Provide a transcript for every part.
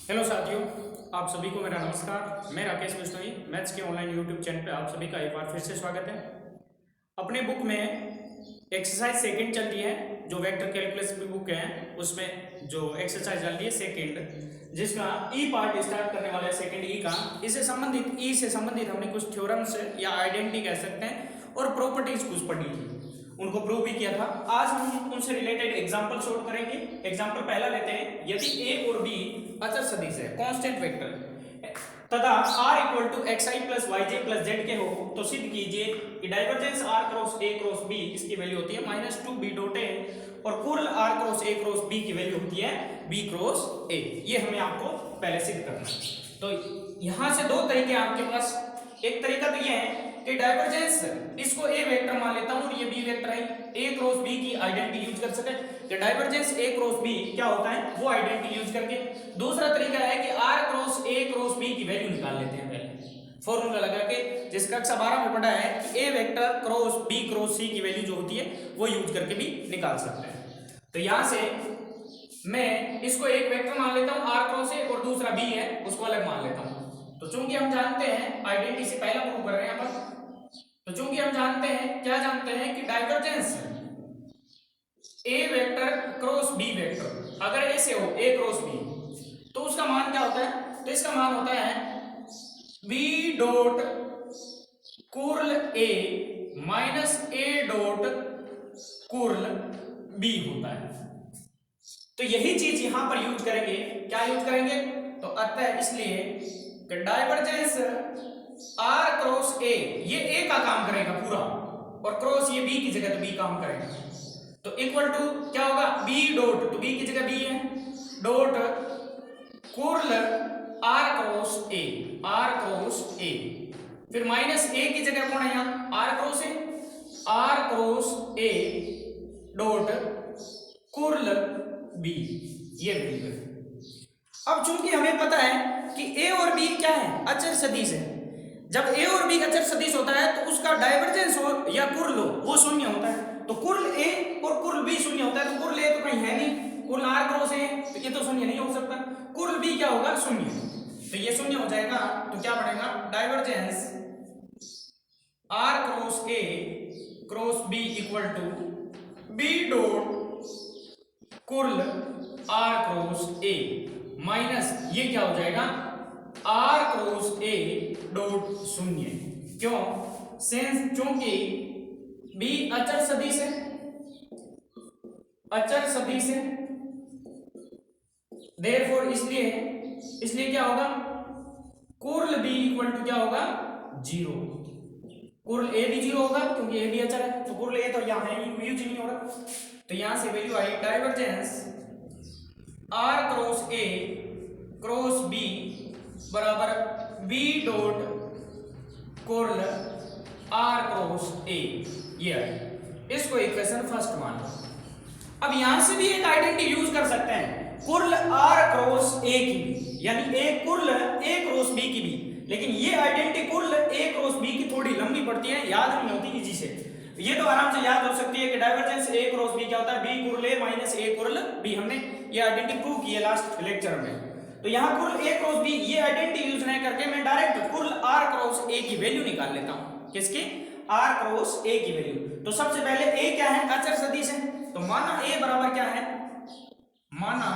Hello साथियों, आप सभी को मेरा नमस्कार। मैं राकेश बिश्नोई, मैथ्स के ऑनलाइन यूट्यूब चैनल पे आप सभी का एक बार फिर से स्वागत है। अपने बुक में एक्सरसाइज सेकंड चल रही है, जो वेक्टर कैलकुलस की बुक है उसमें जो एक्सरसाइज चल रही है सेकंड, जिसका ई पार्ट स्टार्ट करने वाला है सेकंड ई का। इससे संबंधित ई से संबंधित हमने कुछ थ्योरम्स या आइडेंटिटी कह सकते हैं और प्रॉपर्टीज कुछ पढ़ी थी, उनको प्रूव भी किया था। आज हम उनसे रिलेटेड एग्जांपल सॉल्व करेंगे। एग्जांपल पहला लेते हैं। यदि ए और बी अचर सदिश है, कांस्टेंट वेक्टर तथा r equal to xi plus yj plus z के हो, तो सिद्ध कीजिए कि divergence r cross a cross b इसकी वैल्यू होती है -2b डॉट a और कुल r cross a cross b की वैल्यू होती है b क्रॉस a। ये हमें आपको पहले सिद्ध करना है। तो यहां से दो तरीके आपके पास। एक तरीका तो ये है कि डाइवर्जेंस इसको a वेक्टर मान लेता हूं और ये b वेक्टर है, a क्रॉस b की आइडेंटिटी यूज कर सके कि डाइवर्जेंस a क्रॉस b क्या होता है वो आइडेंटिटी यूज करके। दूसरा तरीका है कि r cross a cross b की वैल्यू निकाल लेते हैं पहले फॉर्मूला लगा के, जिसका कक्षा 12 में पढ़ा है कि a vector cross b cross c की वैल्यू जो होती है वो यूज करके भी निकाल सकते हैं। तो यहां से मैं इसको एक वेक्टर मान लेता हूं r क्रॉस a और दूसरा b है उसको अलग मान लेता हूं। तो चूंकि हम जानते हैं, आइडेंटिटी से पहला प्रूव कर रहे हैं अपन, तो चूंकि हम जानते हैं, क्या जानते हैं कि divergence a vector cross b vector अगर ऐसे हो a क्रॉस b, तो उसका मान क्या होता है? तो इसका मान होता है b dot curl a minus a dot curl b होता है। तो यही चीज यहां पर यूज करेंगे। क्या यूज करेंगे? तो अतः इसलिए कि डाइवर्जेंस r क्रॉस a, ये a का काम करेगा पूरा और क्रॉस ये b की जगह तो b काम करेगा, तो इक्वल टू क्या होगा b डॉट, तो b की जगह b है, dot curl r cross a, r cross a, फिर माइनस a की जगह कौन है यहां r cross a, r cross a dot curl b, ये वैल्यू है। अब चूंकि हमें पता है कि a और b क्या है? अचर सदिश है। जब a और b अचर सदिश होता है तो उसका डाइवर्जेंस हो या कुर्ल हो वो शून्य होता है। तो कुर्ल a और कुर्ल b शून्य होता है, तो कुर्ल a तो कहीं है नहीं, कुर्ल r क्रॉस a है तो ये तो शून्य नहीं हो सकता, कुर्ल b क्या होगा? शून्य। तो ये शून्य हो जाएगा, तो क्या बनेगा? Divergence r cross a cross b equal to b dot curl r cross a minus ये क्या हो जाएगा r क्रॉस a डॉट शून्य। क्यों? सिंस चूंकि b अचर सदिश है, अचर सदिश है, देयरफॉर इसलिए क्या होगा? कुर्ल b इक्वल टू क्या होगा? 0। कुर्ल a भी 0 होगा क्योंकि a भी अचर है, तो कुर्ल a तो यहां है यूज नहीं हो रहा, तो यहां से वैल्यू आई divergence r cross a cross b बराबर b dot curl r cross a, ये है। इसको इक्वेशन फर्स्ट मान लो। अब यहां से भी एक आइडेंटिटी यूज कर सकते हैं, कुर्ल r क्रॉस a की भी, यानी एक कुर्ल a क्रॉस b की भी, लेकिन ये आइडेंटिटी कुर्ल a क्रॉस b की थोड़ी लंबी पड़ती है, याद नहीं होती इजी से। ये तो आराम से याद हो सकती है कि डाइवर्जेंस a क्रॉस b क्या होता है? b कुर्ल a minus a कुर्ल b। हमने ये आइडेंटिटी प्रूव की है लास्ट लेक्चर में। तो यहाँ कुर्ल a क्रॉस b ये आइडेंटिटी यूज नहीं करके मैं डायरेक्ट कुर्ल r क्रॉस a की वैल्यू निकाल लेता हूँ। किसकी? r क्रॉस a की वैल्यू। तो सबसे पहले a क्या है? अचर सदिश है, तो माना a बराबर क्या है? माना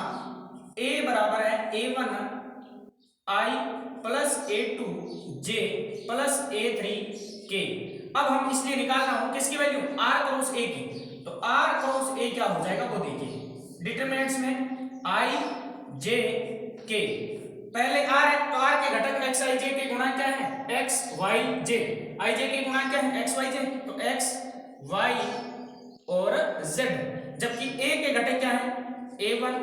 a बराबर है a1 i plus a2 j plus a3 k। अब हम इसलिए निकाल रहा हूं किसकी वैल्यू? r क्रॉस a की। तो r क्रॉस a क्या हो जाएगा वो देखिए, डिटरमिनेंट्स में i j k, पहले r है तो r के घटक x i j के गुणा क्या है? x y j, i j के गुणा क्या है? x y j, तो x y और z, जबकि a के घटक क्या है? a1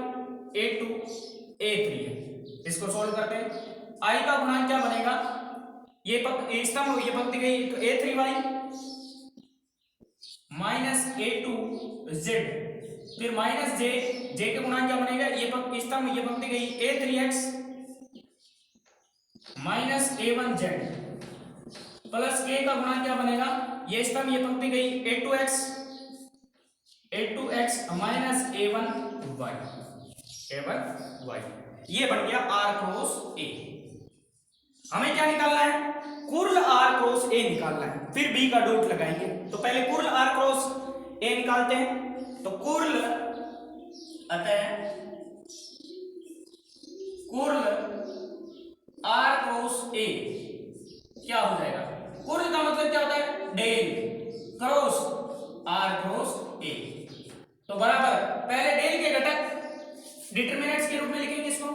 a2 a3 है। इसको सोल्व करते हैं, i का गुणांक क्या बनेगा? ये स्तंभ ये पंक्ति गई तो a3y माइनस a2z, फिर माइनस j, j के गुणांक क्या बनेगा? ये स्तंभ ये पंक्ति गई a3x minus a1z, plus k का गुणांक क्या बनेगा? ये स्तंभ ये पंक्ति गई a2x माइनस a1y, ये बन गया r क्रॉस a। हमें क्या निकालना है? कुर्ल r क्रॉस a निकालना है, फिर b का डॉट लगाएंगे। तो पहले कुर्ल r क्रॉस a निकालते हैं। तो कुर्ल अतः कुर्ल r क्रॉस a क्या हो जाएगा? कुर्ल का मतलब क्या होता है? Del cross r cross a। तो बराबर पहले डेल के घटक डिटरमिनेंट्स के रूप में लिखेंगे इसको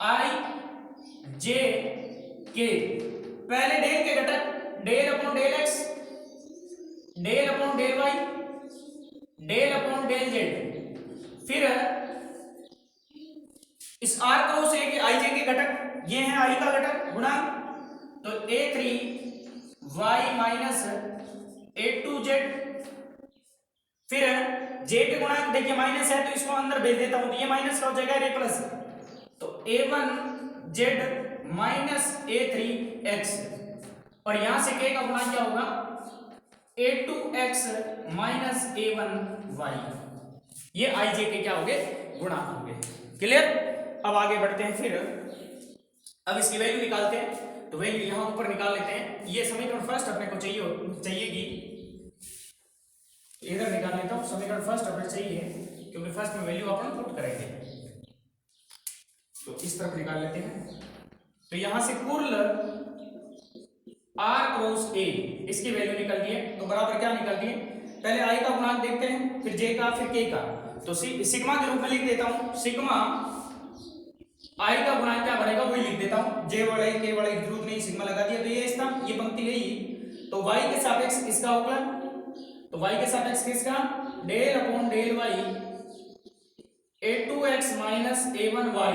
i j k। पहले डेल के घटक del upon del x, del upon del y, del upon del z। फिर इस r क्रॉस a के i j के घटक, ये है i का घटक गुणा, तो a3 y माइनस a2z। फिर j के गुणा देखिए माइनस है तो इसको अंदर भेज देता हूं, तो ये माइनस का हो जाएगा ये प्लस, तो a1z माइनस a3x। और यहां से k का गुणा क्या होगा? a2x minus a1y। ये i j के क्या हो गए? गुणा हो गए। क्लियर? अब आगे बढ़ते हैं। फिर अब इसकी वैल्यू निकालते हैं। तो वैल्यू यहां ऊपर निकाल लेते हैं। ये समीकरण फर्स्ट अपने को चाहिएगी, इधर निकाल लेता हूं। समीकरण फर्स्ट अपने चाहिए क्योंकि फर्स्ट में वैल्यू अपन पुट करेंगे, तो इस तरफ निकाल लेते हैं। तो यहां से कुर्ल r क्रॉस a इसकी वैल्यू निकल दी है। तो बराबर क्या निकल दी है? पहले i का गुणांक देखते हैं, फिर j का, फिर k का। तो सिग्मा के रूप में लिख देता हूं। सिग्मा i का गुणांक क्या बनेगा वही लिख देता हूं। j वाला k वाला की जरूरत नहीं, सिग्मा लगा दिया। तो ये इसका, ये पंक्ति गई। तो y के सापेक्ष इसका होगा, तो y के सापेक्ष किसका? Del upon del y a2x minus a1y।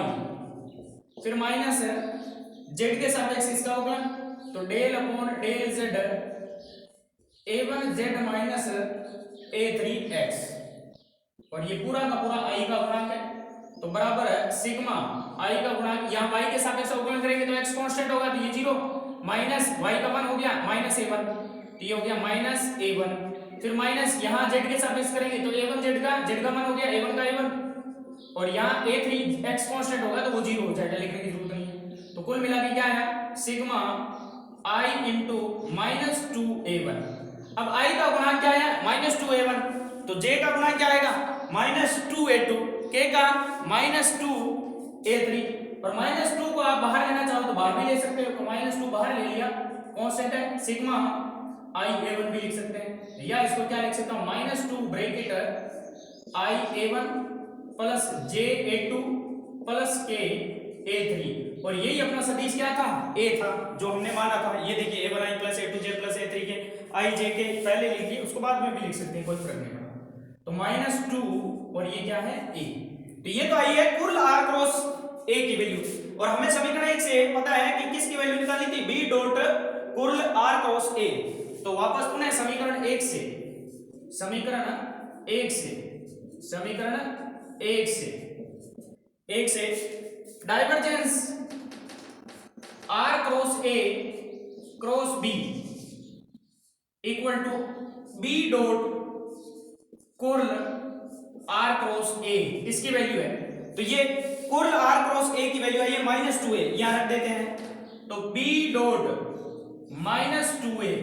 फिर माइनस z के सापेक्ष इसका होगा, तो del upon del z a1z minus a3x। और ये पूरा का पूरा i का गुणांक है। तो बराबर है सिग्मा i का गुणांक, यहाँ y के सापेक्ष अवकलन करेंगे तो x कांस्टेंट होगा, तो ये 0 माइनस y का 1 हो गया माइनस a1, तो ये हो गया माइनस a1। फिर माइनस यहाँ z के सापेक्ष करेंगे तो a1 z का 1 हो गया, a1 का a1। और यहाँ a3x कांस्टेंट होगा तो वो 0 हो जाएगा, लिखने की जरूरत नहीं है। तो कुल मिला के क्या है? Sigma i into minus 2a1। अब i का गुणांक क्या है? Minus 2a1। तो j का गुणांक क्या आएगा? Minus 2a2। k का माइनस 2a3। और माइनस 2 को आप बाहर लेना चाहो तो बाहर भी ले सकते हो, तो माइनस 2 बाहर ले लिया, कांस्टेंट है। सिग्मा i a1 भी लिख सकते हैं, या इसको क्या लिख सकता हूं? Minus 2 bracket i a1 plus j a2 plus k a3। और यही अपना सदिश क्या था? a था, जो हमने माना था। ये देखिए a1i plus a2j plus a3 के i j के पहले लिख लिए, उसको बाद में भी लिख सकते हैं, कोई फर्क नहीं पड़ता। तो माइनस 2 और ये क्या है? a। तो ये तो आई है कुल r क्रॉस a की वैल्यू। और हमें समीकरण 1 से पता है कि किसकी वैल्यू निकालनी थी? b dot curl r cross a। तो वापस पुनः समीकरण 1 से, समीकरण 1 से divergence r cross a cross b equal to b dot curl r cross a, इसकी वैल्यू है। तो ये कुल r क्रॉस a की वैल्यू है, ये माइनस 2a, यहां रख देते हैं। तो b डॉट माइनस 2a।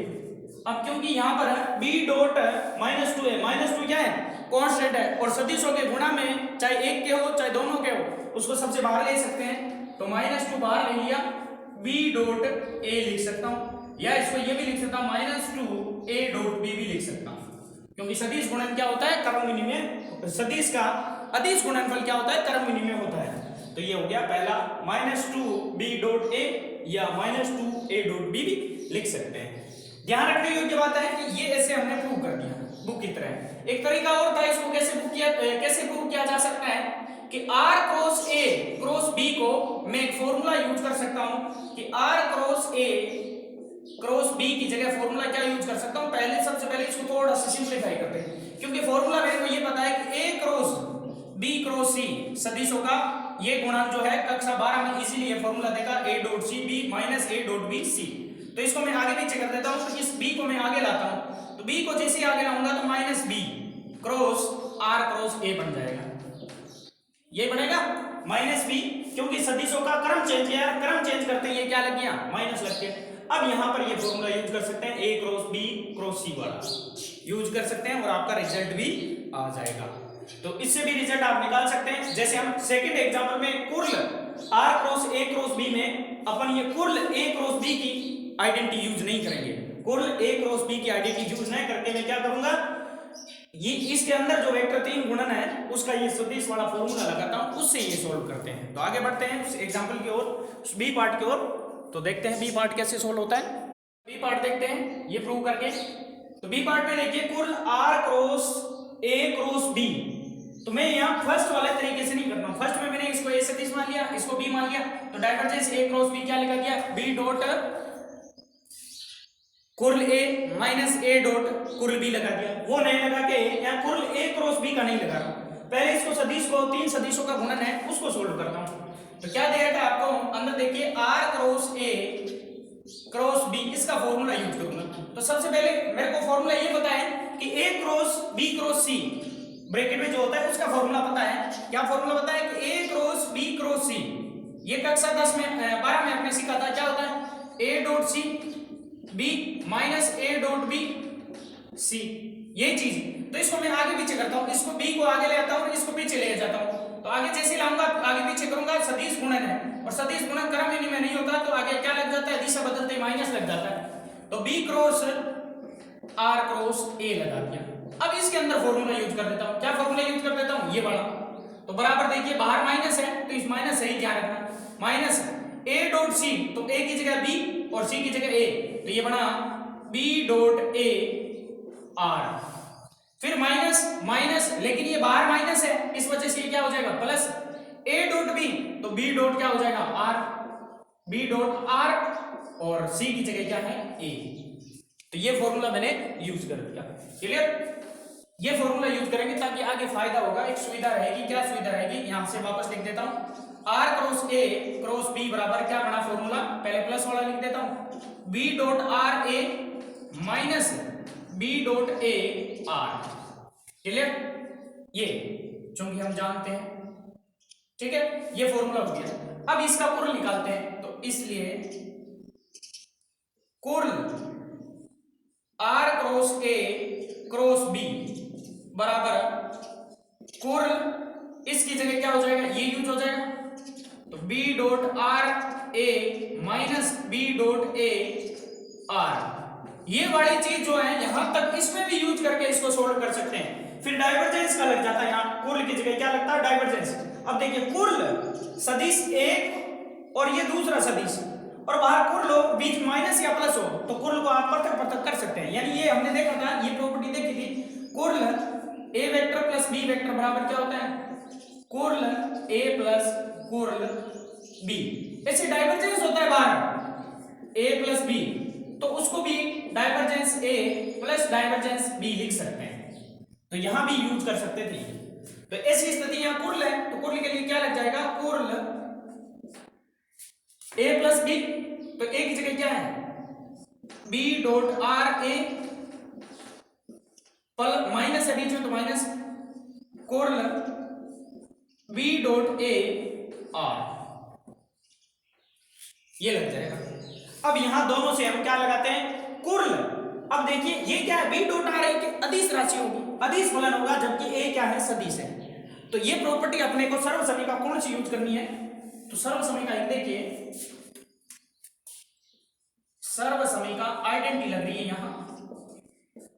अब क्योंकि यहां पर है b dot minus 2a, minus 2 क्या है? कांस्टेंट है। और सदिशों के गुणा में चाहे एक के हो चाहे दोनों के हो, उसको सबसे बाहर ले सकते हैं। तो माइनस 2 बाहर ले लिया, b डॉट a लिख सकता हूं, या इसको ये भी लिख सकता हूं माइनस 2 a डॉट b भी लिख सकता हूं, क्योंकि सदिश गुणन क्या होता है? क्रम विनिमय। सदिश का अदिश गुणनफल क्या होता है? क्रम विनिमय होता है। तो ये हो गया पहला, माइनस 2 b डॉट a या माइनस 2 a डॉट b भी लिख सकते हैं। ध्यान रखने योग्य बात है कि ये ऐसे हमने प्रूव कर दिया बुक की तरह। एक तरीका और था, इसको कैसे प्रूव किया जा सकता है कि r cross a cross b को मैं एक फॉर्मूला यूज कर सकता हूं कि r cross a cross b की जगह फॉर्मूला क्या यूज कर सकता हूं? सबसे पहले इसको थोड़ा सा सिंपलीफाई करते हैं, क्योंकि फॉर्मूला मेरे को ये पता है कि a cross b cross c सदिशों का ये गुणांक जो है कक्षा 12 में इजीली ये फॉर्मूला देखा, a dot c b minus a dot b c। तो इसको मैं आगे पीछे कर देता हूं, तो इस b को मैं आगे लाता हूं। तो b को जैसे आगे लाऊंगा तो minus b cross r cross a बन जाएगा। ये बनेगा माइनस b क्योंकि सदिशों का क्रम चेंज किया, क्रम चेंज करते ही क्या लग गया, माइनस लग गया। अब यहां पर ये फॉर्मूला यूज कर सकते हैं, a cross b cross c वाला यूज कर सकते हैं और आपका रिजल्ट भी आ जाएगा। तो इससे भी रिजल्ट आप निकाल सकते हैं। जैसे हम सेकंड एग्जांपल में कुर्ल r cross a cross b में अपन ये कुर्ल a क्रॉस b की आइडेंटिटी यूज नहीं करेंगे। कुर्ल a क्रॉस b की आइडेंटिटी यूज नहीं करके मैं क्या करूंगा, ये इसके अंदर जो वेक्टर 3 गुणन है उसका ये सदिश वाला फॉर्मूला लगाता हूं, उससे ये सॉल्व करते हैं। तो आगे बढ़ते हैं उस एग्जांपल की ओर, उस बी पार्ट की ओर। तो देखते हैं बी पार्ट कैसे सॉल्व होता है। बी पार्ट देखते हैं ये प्रूव करके। तो बी पार्ट में देखिए कुर्ल r cross a cross b। तो मैं यहाँ फर्स्ट वाले तरीके से नहीं करता हूँ। फर्स्ट में मैंने इसको a सदिश मान लिया, इसको b मान लिया, तो डाइवर्जेंस a क्रॉस b क्या लिखा गया, b dot curl a minus a dot curl b लगा दिया। वो नहीं लगा के यहाँ कुर्ल a क्रॉस b का नहीं लगा रहा, पहले इसको सदिश को, 3 सदिशों का गुणन है उसको सोल्व करता हूँ। तो क्या देगा आपको, अंदर देखिए r cross a cross b, इसका फॉर्मूला यूज करूंगा। तो सबसे पहले मेरे को फॉर्मूला ये पता है कि a cross b cross c bracket में जो होता है उसका फॉर्मूला पता है। क्या फॉर्मूला पता है कि a cross b cross c, ये कक्षा 10 में 12 में आपने सीखा था। क्या होता है, a dot c b minus a dot b c, ये चीज। तो इसको मैं आगे पीछे करता हूँ, इसको b को आगे ले आता हूँ और इसको पीछे ले जाता हूँ। तो आगे जैसे लाऊंगा आगे पीछे करूंगा, सदिश गुणन है और सदिश गुणन क्रम में नहीं होता, तो आगे क्या लग जाता है, दिशा बदलते ही माइनस लग जाता है। तो b cross r cross a लगा दिया। अब इसके अंदर फॉर्मूला यूज कर देता हूँ। क्या फॉर्मूला यूज कर देता हूँ, ये वाला। तो बराबर देखिए बाहर माइनस है तो इस माइनस से ही ध्यान रखना, माइनस a डॉट c, तो a की जगह b और c की जगह a, तो ये बना b डॉट a r, फिर माइनस माइनस, लेकिन ये बाहर माइनस है इस वजह से ये क्या हो जाएगा प्लस a डॉट b, तो b डॉट क्या हो जाएगा r, b डॉट r और c की जगह क्या है a। तो ये फॉर्मूला मैंने यूज कर दिया। क्लियर, ये फॉर्मूला यूज करेंगे ताकि आगे फायदा होगा, एक सुविधा रहेगी। क्या सुविधा रहेगी, यहां से वापस लिख देता हूं, r cross a cross b बराबर क्या बना फॉर्मूला, पहले प्लस वाला लिख देता हूं, b dot r a minus b dot a r। Clear, ये चूंकि हम जानते हैं, ठीक है, ये फॉर्मूला हो गया। अब इसका कुर्ल निकालते हैं, तो इसलिए कुर्ल r cross a cross b बराबर कुर्ल, इसकी जगह क्या हो जाएगा, ये यूज हो जाएगा, तो b dot r a minus b dot a r। ये वाली चीज जो है यहां तक इसमें भी यूज करके इसको सोल्व कर सकते हैं। फिर डाइवर्जेंस का लग जाता है, यहाँ कुर्ल की जगह क्या लगता है, डाइवर्जेंस। अब देखिए कुर्ल सदिश एक और ये दूसरा सदिश, और बाहर कुर्ल हो, बीच माइनस या प्लस हो, तो कुर्ल को आप पृथक पृथक कर सकते हैं। यानी ये हमने देखा था, ये प्रॉपर्टी देखी थी, कुर्ल a vector plus b vector बराबर क्या होता है, कुर्ल a प्लस कुर्ल b। ऐसे डाइवर्जेंस होता है बाहर a प्लस b, तो उसको भी divergence a plus divergence b लिख सकते हैं। तो यहां भी यूज कर सकते थे। तो ऐसी स्थिति यहां कुर्ल है, तो कुर्ल के लिए क्या लग जाएगा, कुर्ल a प्लस b, तो a की जगह क्या है b डॉट r a, पल माइनस है बीच में तो minus, curl b dot a r, ये लग जाएगा। अब यहां दोनों से हम क्या लगाते हैं, कुर्ल। अब देखिए ये क्या है, b डॉट r एक अदिश राशि होगी, अदिश फलन होगा, जबकि a क्या है, सदिश है। तो ये प्रॉपर्टी अपने को सर्वसमीका कौन सी यूज करनी है, तो सर्वसमीका एक देखिए, सर्वसमीका आइडेंटिटी लग रही है यहां।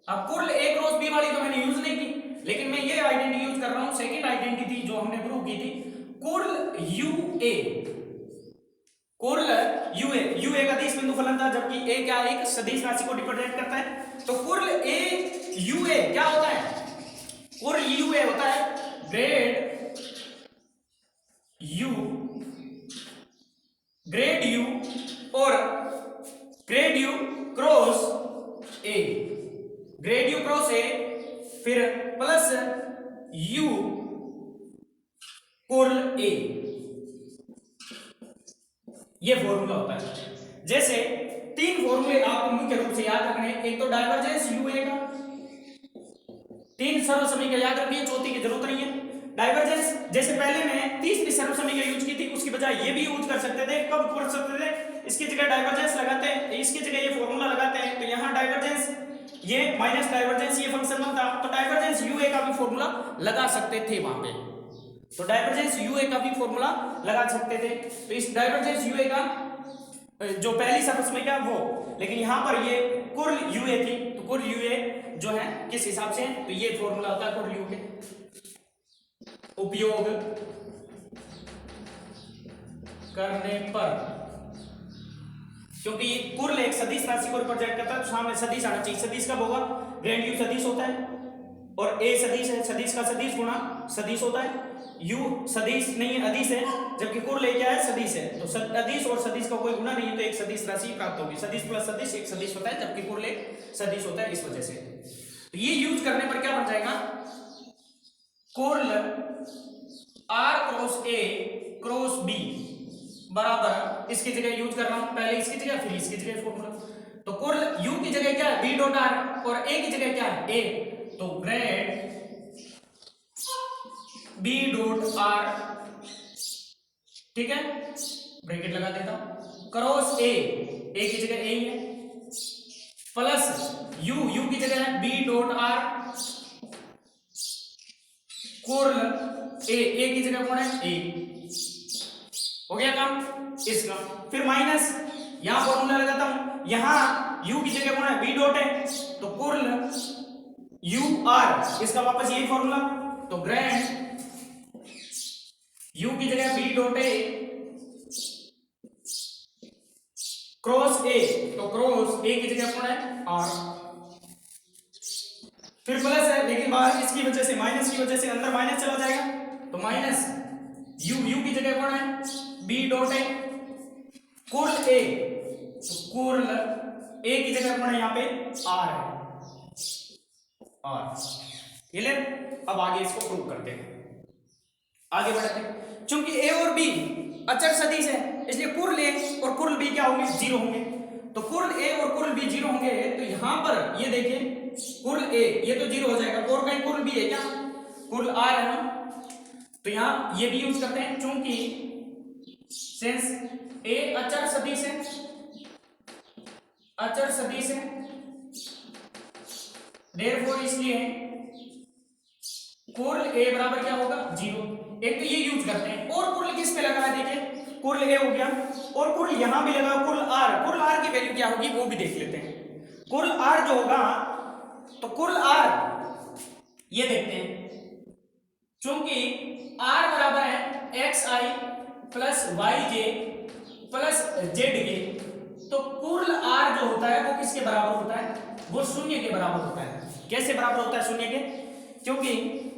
अब कुर्ल a क्रॉस b वाली तो मैंने यूज नहीं की, लेकिन मैं ये आइडेंटिटी यूज कर रहा हूं, सेकंड आइडेंटिटी थी जो हमने प्रूव की थी, कुर्ल ua, कुर्ल ua का अदिश बिंदु फलन था, जबकि a क्या एक सदिश राशि को रिप्रेजेंट करता है। तो कुर्ल a ua क्या होता है, कुर्ल ua होता है ग्रेड u, ग्रेड u और grade u cross a, grade u cross a, फिर प्लस u कुर्ल a, ये फॉर्मूला होता है। जैसे 3 फॉर्मूले आपको मुख्य रूप से याद रखने, एक तो डाइवर्जेंस ua का, 3 सर्वसमीका याद रखिए, चौथी की जरूरत नहीं है। डाइवर्जेंस जैसे पहले मैं तीसरी सर्वसमीकरण यूज की थी, उसकी बजाय ये भी यूज कर सकते थे। कब कर सकते थे? इसकी जगह डाइवर्जेंस लगाते हैं, इसकी जगह ये फॉर्मूला लगाते हैं, तो यहाँ डाइवर्जेंस ये माइनस डाइवर्जेंस ये फंक्शन बनता, तो डाइवर्जेंस यूए का भी फॉर्मूला लगा सकते थे वहां पे, तो डाइवर्जेंस यूए का भी फॉर्मूला लगा सकते थे। तो इस डाइवर्जेंस यूए का जो पहली सर्वसमीकरण वो, लेकिन यहां पर ये कुल यूए थी, तो कुल यूए जो है किस हिसाब से, तो ये फॉर्मूला होता है कुल यू के उपयोग करने पर, क्योंकि कुल एक सदिश राशि को रिप्रेजेंट करता है, तो सामने सदिश आना चाहिए। सदिश कब होगा? ग्रेड यू सदिश होता है, और ए सदिश है, सदिश का सदिश गुणा सदिश होता है। यू सदिश नहीं है, अदिश है, जबकि कुल ले क्या है? सदिश है, तो अदिश और सदिश का कोई गुणा नहीं है, तो एक सदिश राशि प्राप्त होगी। सदिश प्लस सदिश एक सदिश होता है, जबकि कुल एक सदिश होता है, इस वजह से। तो ये यूज करने पर क्या बन जाएगा? Curl r cross a cross b बराबर, इसकी जगह यूज कर रहा हूं, पहले इसकी जगह फिर इसकी जगह फॉर्मूला, तो कुल यू की जगह क्या है? बी डॉट आर, और ए की जगह क्या है? ए, तो ग्रेड बी डॉट आर, ठीक है, ब्रैकेट लगा देता हूं, क्रॉस ए की जगह ए ही है, प्लस यू की जगह है बी डॉट आर, कुल ए की जगह कौन है? ए। हो गया काम इसका। फिर माइनस, यहां फॉर्मूला लगाता हूं, यहां यू की जगह कौन है? बी डॉट है, तो कुल यू आर, इसका वापस यही फॉर्मूला, तो ग्रेड यू की जगह b dot a cross a, तो क्रॉस ए की जगह कौन है? आर। फिर प्लस है, लेकिन बाहर इसकी वजह से, माइनस की वजह से अंदर माइनस चला जाएगा, तो माइनस यू की जगह कौन है? बी डॉट ए, कुल ए, तो कुल ए की जगह कौन है? यहाँ पे आर है, आर। क्लियर? अब आगे इसको प्रूव करते हैं, आगे बढ़ते हैं। चूंकि ए और बी अचर सदिश है, इसलिए कुल ए और कुल बी क्या होंगे? जीरो होंगे, तो कुल ए और कुल बी जीरो होंगे, तो यहां पर ये देखिए कुल ए ये तो जीरो हो जाएगा, और कहीं कुल बी है क्या? कुल आर है ना, तो यहां ये भी यूज करते हैं, चूंकि सिंस ए अचर सदिश है, अचर सदिश है, देयरफॉर इसलिए कुल ए बराबर क्या होगा? जीरो। एक तो ये यूज करते हैं, और कुल किस पे लगा है? देखिए कुल ए हो गया, और कुल यहां भी लगा कुल आर की वैल्यू क्या होगी वो भी देख लेते हैं। कुल आर जो होगा, तो कुल आर ये देखते हैं, चूंकि आर बराबर है एक्स आई प्लस वाई जे प्लस जेड के, तो कुल आर जो होता है वो किसके बराबर होता है? वो शून्य के बराबर होता है। कैसे बराबर होता है? शून्य के, क्योंकि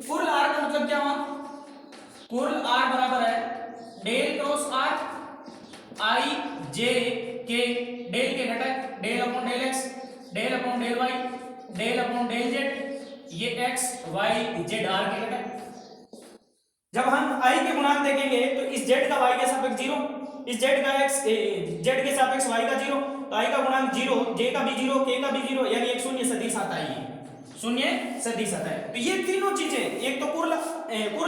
कुल आर का मतलब क्या हुआ? कुल आर बराबर है del cross r i j k, del के घटक del upon del x, del upon del y, del upon del z, ये एक्स वाई जेड आर के घटक। जब हम आई के गुणांक देखेंगे तो इस जेड का वाई के सापेक्ष जीरो, इस जेड का एक्स जेड के सापेक्ष वाई का जीरो, तो आई का गुणांक जीरो, जे का भी जीरो, के का भी जीरो, यानी एक शून्य सदिश आता है, शून्य सदिश आता है। तो ये तीनों चीजें, एक तो कुल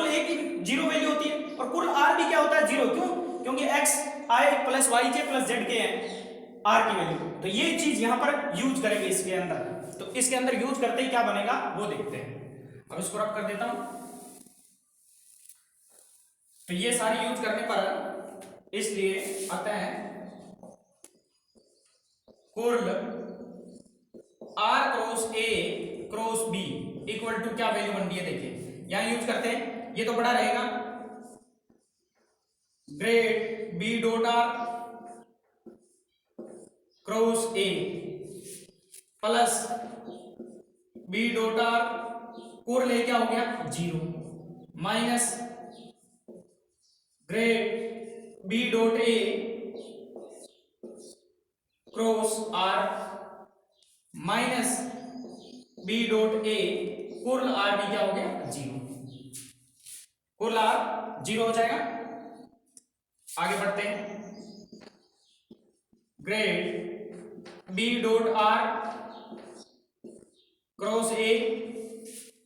ए की जीरो वैल्यू होती है, और कुल आर भी क्या होता है? जीरो। क्यों? क्योंकि एक्स आई प्लस वाई के प्लस जेड के है आर की वैल्यू, तो ये चीज यहां पर यूज करेंगे इसके अंदर। तो इसके अंदर यूज करते ही क्या बनेगा वो देखते हैं। अब इसको रब कर देता हूं, तो ये सारी यूज करने पर इसलिए आता है curl r cross a cross b equal to क्या वैल्यू बनती है? देखिए यहां यूज करते हैं, ये तो बड़ा रहेगा, grad B dot r cross a plus b dot r, curl a क्या हो गया? Zero, minus grad B dot a cross r minus b dot a, curl r भी क्या हो गया? जीरो, कुल आर जीरो हो जाएगा। आगे बढ़ते हैं, grad B dot r cross a,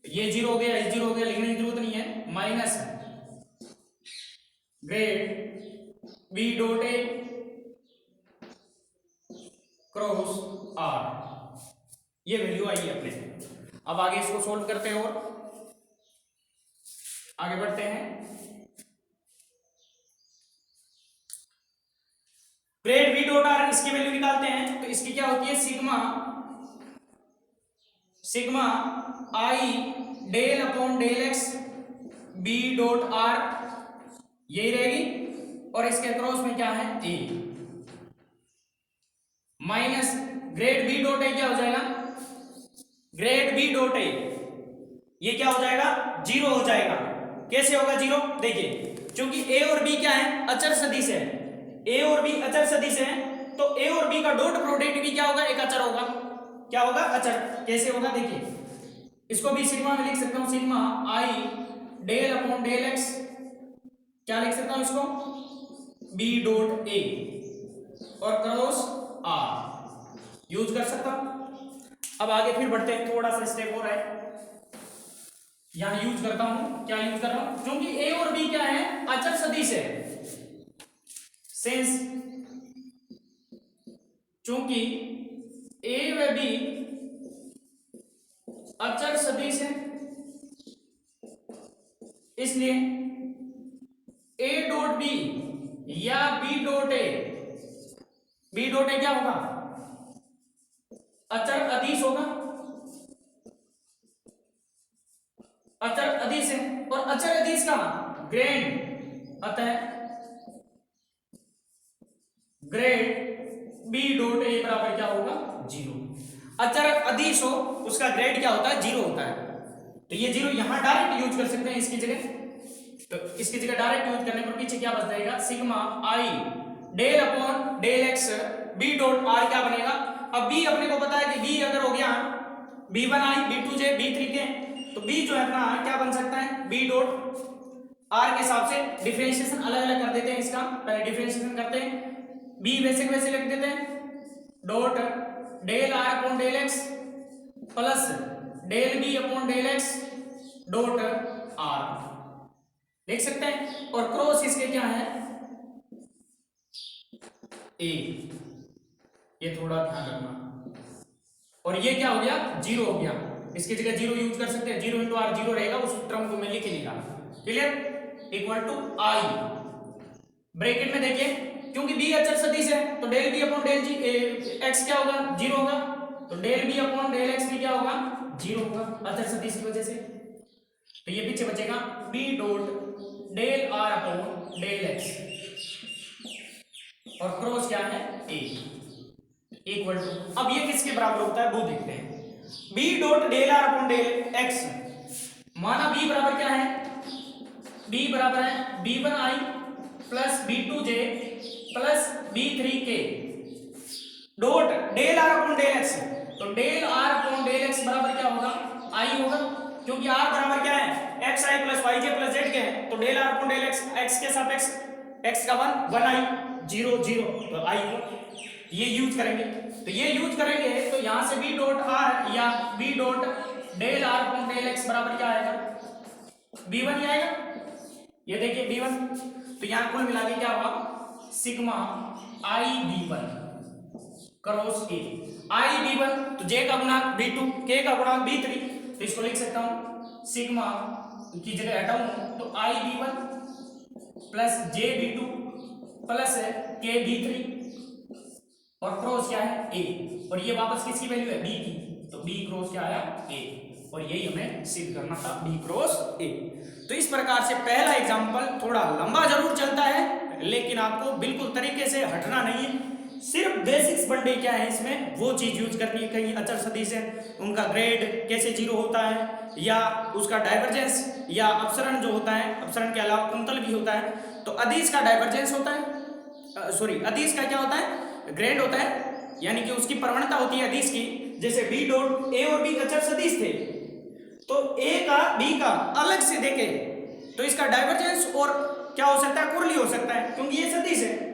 ये जीरो हो गया, ये जीरो हो गया, लिखने की जरूरत नहीं है, minus grad B dot a cross r, ये वैल्यू आई है अपने। अब आगे इसको सोल्व करते हैं और आगे बढ़ते हैं। ग्रेड बी डॉट आर इसकी वैल्यू निकालते हैं, तो इसकी क्या होती है, sigma I del upon del X B dot R, यही रहेगी। और इसके क्रॉस में क्या है, A minus grad B dot ए क्या हो जाएगा, ग्रेड बी डॉट ए ये क्या हो जाएगा, जीरो हो जाएगा। कैसे होगा जीरो, देखिए क्योंकि ए और बी क्या है, अचर सदिश है, ए और बी अचर सदिश है, तो ए और बी का डॉट प्रोडक्ट भी क्या होगा, एक अचर होगा। क्या होगा, अचर। कैसे होगा, देखिए इसको भी सिग्मा में लिख सकता हूं, sigma I del upon del x, क्या लिख सकता हूं इसको, बी डॉट ए और क्रॉस आर यूज कर सकता हूं। अब आगे फिर बढ़ते हैं, थोड़ा सा स्टेप हो रहा है, यहां यूज करता हूं, क्या यूज कर रहा हूं, क्योंकि ए और बी क्या है, अचर सदिश है, सिंस चूंकि ए व बी अचर सदिश है, इसलिए ए डॉट बी या b dot a, b dot ए क्या होगा, अचर अदिश होगा, अचर अदिश है, और अचर अदिश का ग्रेड, अतः ग्रेड बी डॉट ए बराबर क्या होगा, जीरो। अचर अदिश हो उसका ग्रेड क्या होता है, जीरो होता है। तो ये जीरो यहां डायरेक्ट यूज कर सकते हैं इसकी जगह, तो इसकी जगह डायरेक्ट यूज करने पर पीछे क्या बच जाएगा, sigma I del upon del X B dot R क्या बनेगा। अब बी अपने को पता है कि बी अगर हो गया b1 आई b2 जे b3 के, तो b जो है अपना क्या बन सकता है, b डॉट आर के हिसाब से डिफरेंशिएशन अलग अलग कर देते हैं इसका, पहले डिफरेंशिएशन करते हैं, b वैसे वैसे लिख देते हैं, dot del are upon del x plus del b upon del x dot r लिख सकते हैं, और क्रॉस इसके क्या है, ए, ये थोड़ा ध्यान रखना। और ये क्या हो गया, जीरो हो गया, इसकी जगह जीरो यूज कर सकते हैं, जीरो इंटू आर जीरो रहेगा, उस टर्म को मैं लिख ही नहीं रहा, clear, equal to i bracket में देखिए, क्योंकि बी अचर सदिश है तो डेल बी अपॉन डेल जी एक्स क्या होगा, जीरो होगा, तो del b upon del x भी क्या होगा, जीरो होगा, अचर सदिश की वजह से। तो ये पीछे बचेगा b dot del are upon del x और क्रॉस क्या है, ए इक्वल टू, अब ये किसके बराबर होता है वो देखते हैं, b dot del are upon del x, माना b बराबर क्या है, b बराबर है b1 आई प्लस b2 जे प्लस b3 के dot del are upon del X, तो del are upon del X बराबर क्या होगा, i होगा, क्योंकि r बराबर क्या है, x i plus y j plus z के है, तो del are upon del x के सापेक्ष x का 1 1 i 0 0, तो i होगा, ये यूज करेंगे। तो ये यूज करेंगे तो यहां से b डॉट r या b dot del r upon del x बराबर क्या आएगा, b1 ही आएगा, ये देखिए b1, तो यहां कुल मिला के क्या हुआ, sigma i b1 cross a, i b1 तो j का गुणांक b2, k का गुणांक b3, तो इसको लिख सकता हूं सिग्मा की जगह हटाऊं तो i b1 plus j b2 plus k b3 और क्रॉस क्या है, a, और ये वापस किसकी वैल्यू है, b की, तो b क्रॉस क्या आया, a, और यही हमें सिद्ध करना था, b क्रॉस a। तो इस प्रकार से पहला एग्जांपल थोड़ा लंबा जरूर चलता है, लेकिन आपको बिल्कुल तरीके से हटना नहीं है, सिर्फ बेसिक्स बनने क्या है इसमें वो चीज यूज करनी है। कहीं अचर सदिश है उनका ग्रेड कैसे जीरो होता है, या उसका डाइवर्जेंस या अपसरण जो होता है, अपसरण के अलावा कुंतल भी होता है, तो अदिश का डाइवर्जेंस होता है, सॉरी अदिश का क्या होता है, ग्रेड होता है, यानी कि उसकी प्रवणता होती है अदिश की। जैसे b डॉट a और b अचर सदिश थे, तो a का b का अलग से देखे तो इसका डाइवर्जेंस और क्या हो सकता है, कुर्ली हो सकता है, क्योंकि ये सदिश है।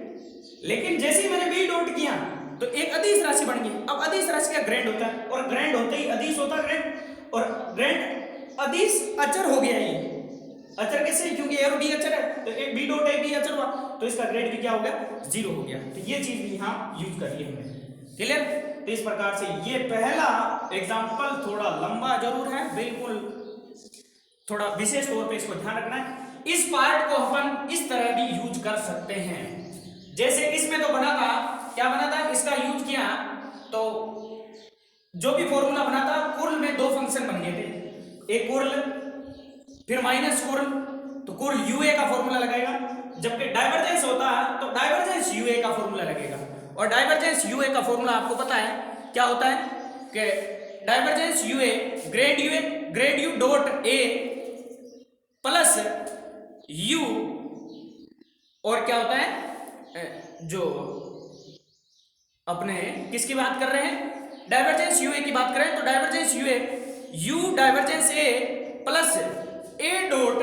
लेकिन जैसे ही मैंने b डॉट किया तो एक अदिश राशि बन गई। अब अदिश राशि का ग्रेड होता है, और ग्रेड होते ही अदिश होता है ग्रेड, और ग्रेड अदिश अचर हो गया ये, अचर कैसे, क्योंकि ए और बी अचर है, तो a b dot a b अचर हुआ, तो इसका ग्रेड भी क्या हो गया, 0 हो गया। तो ये चीज भी यहाँ यूज करिए हमने, क्लियर। तो इस प्रकार से ये पहला एग्जाम्पल थोड़ा लंबा जरूर है, बिल्कुल थोड़ा विशेष तौर पे इसको ध्यान रखना है। इस पार्ट को अपन इस तरह भी यूज कर सकते हैं, जैसे इसमें तो बना था, क्या बना था, इसका यूज किया तो जो भी फॉर्मूला बना था, कुर्ल में 2 फंक्शन बन गए थे, एक कुर्ल फिर माइनस कुर्ल, तो कुर्ल यूए का फॉर्मूला लगाएगा, जबकि डाइवर्जेंस होता है तो डाइवर्जेंस यूए का फॉर्मूला लगेगा। और डाइवर्जेंस यूए का फॉर्मूला आपको पता है क्या होता है, कि divergence u a grad u dot a plus u, और क्या होता है, जो अपने किसकी बात कर रहे हैं, डाइवर्जेंस यूए की बात करें तो divergence u a u divergence a plus a dot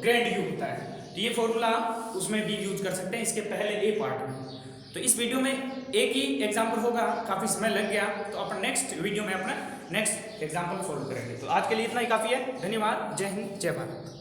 grad u होता है। तो ये फॉर्मूला उसमें भी यूज कर सकते हैं, इसके पहले ए पार्ट में। तो इस वीडियो में एक ही एग्जाम्पल होगा, काफी समय लग गया, तो अपन नेक्स्ट वीडियो में अपना नेक्स्ट एग्जाम्पल सॉल्व करेंगे। तो आज के लिए इतना ही काफी है, धन्यवाद, जय हिंद, जय भारत।